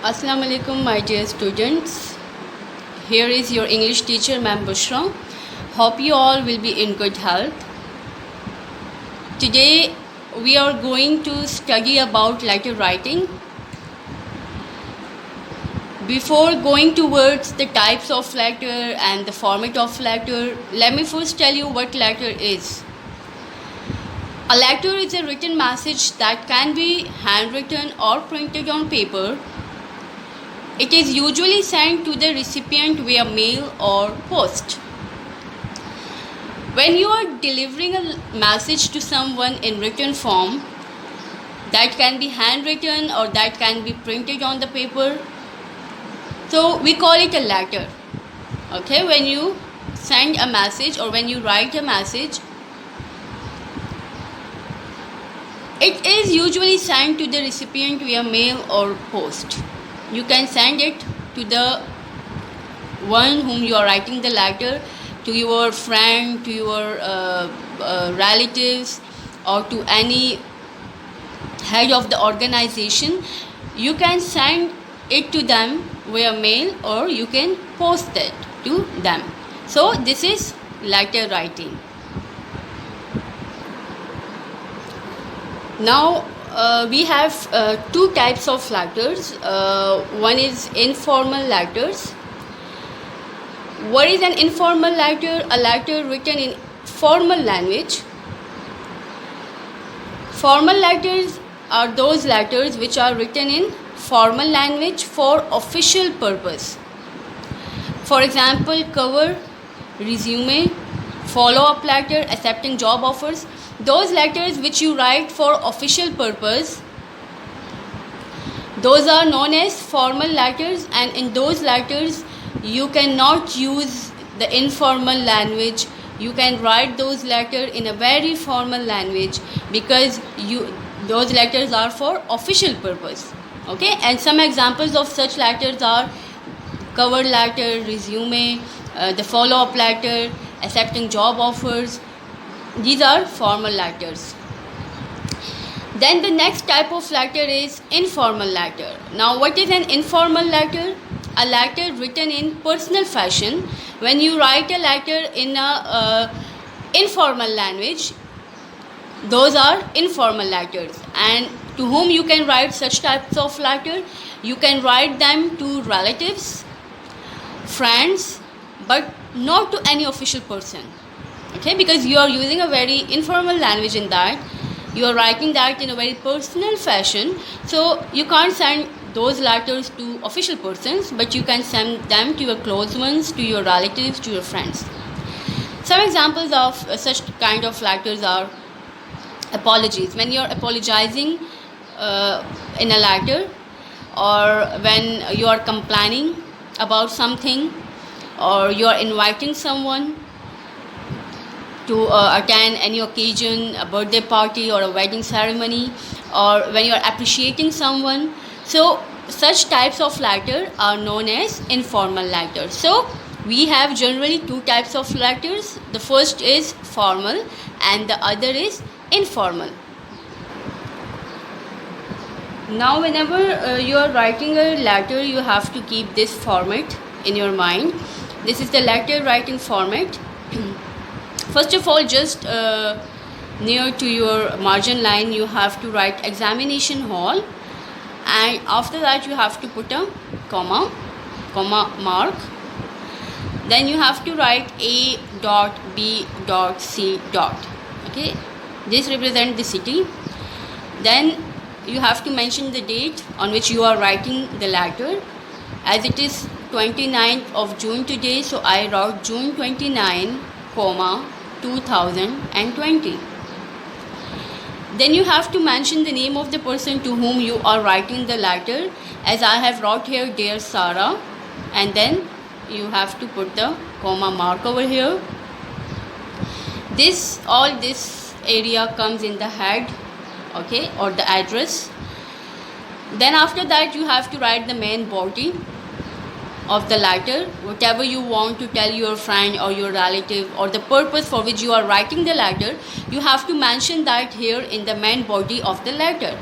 Assalamu alaikum, my dear students. Here is your English teacher, Ma'am Bushra. Hope you all will be in good health. Today we are going to study about letter writing. Before going towards the types of letter and the format of letter, let me first tell you what letter is. A letter is a written message that can be handwritten or printed on paper. It is usually sent to the recipient via mail or post. When you are delivering a message to someone in written form, that can be handwritten or that can be printed on the paper, so we call it a letter. Okay, when you send a message or when you write a message, it is usually sent to the recipient via mail or post. You can send it to the one whom you are writing the letter, to your friend, to your relatives, or to any head of the organization. You can send it to them via mail or you can post it to them. So this is letter writing. Now we have two types of letters. One is informal letters. What is an informal letter? A letter written in formal language. Formal letters are those letters which are written in formal language for official purpose. For example, cover, resume, follow-up letter, accepting job offers. Those letters which you write for official purpose, those are known as formal letters, and in those letters you cannot use the informal language. You can write those letters in a very formal language because those letters are for official purpose. Okay, and some examples of such letters are cover letter, resume, the follow-up letter, accepting job offers. These are formal letters. Then the next type of letter is informal letter. Now what is an informal letter? A letter written in personal fashion. When you write a letter in a informal language, those are informal letters. And to whom you can write such types of letter? You can write them to relatives, friends, but not to any official person. Okay, because you are using a very informal language in that. You are writing that in a very personal fashion. So you can't send those letters to official persons, but you can send them to your close ones, to your relatives, to your friends. Some examples of such kind of letters are apologies. When you are apologizing in a letter, or when you are complaining about something, or you are inviting someone to attend any occasion, a birthday party or a wedding ceremony, or when you are appreciating someone. So such types of letters are known as informal letters. So we have generally two types of letters. The first is formal and the other is informal. Now whenever you are writing a letter, you have to keep this format in your mind. This is the letter writing format. First of all, just near to your margin line, you have to write examination hall, and after that you have to put a comma mark. Then you have to write A dot B dot C dot. Okay, this represents the city. Then you have to mention the date on which you are writing the letter. As it is 29th of June today, so I wrote June 29, 2020. Then you have to mention the name of the person to whom you are writing the letter. As I have wrote here, dear Sarah, and then you have to put the comma mark over here. All this area comes in the head, okay, or the address. Then after that you have to write the main body of the letter, whatever you want to tell your friend or your relative, or the purpose for which you are writing the letter, you have to mention that here in the main body of the letter.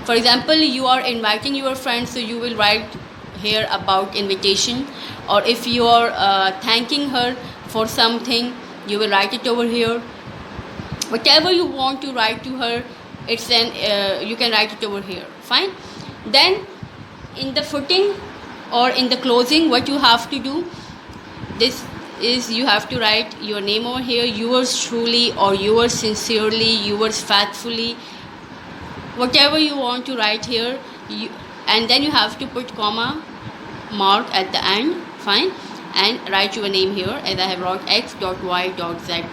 For example, you are inviting your friends, so you will write here about invitation, or if you are thanking her for something, you will write it over here. Whatever you want to write to her, you can write it over here. Fine. Then in the footing or in the closing, what you have to do, this is you have to write your name over here, yours truly or yours sincerely, yours faithfully, whatever you want to write here. And then you have to put comma mark at the end. Fine. And write your name here as I have wrote x.y.z.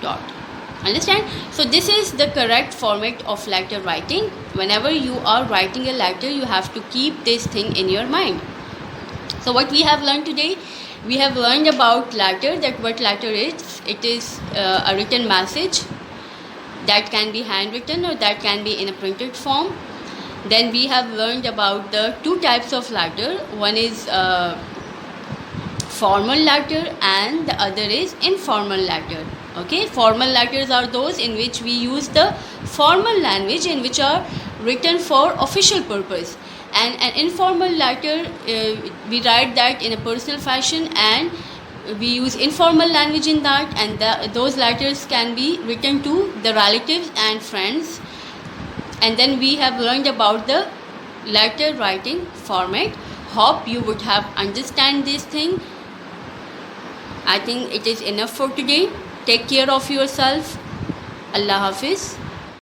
Understand? So this is the correct format of letter writing. Whenever you are writing a letter, you have to keep this thing in your mind. So what we have learned today, we have learned about letter, that what letter is. It is a written message that can be handwritten or that can be in a printed form. Then we have learned about the two types of letter. One is formal letter and the other is informal letter. Okay, formal letters are those in which we use the formal language in which are written for official purpose, and an informal letter we write that in a personal fashion, and we use informal language in that, and those letters can be written to the relatives and friends. And then we have learned about the letter writing format. Hope you would have understand this thing. I think it is enough for today. Take care of yourself. Allah Hafiz.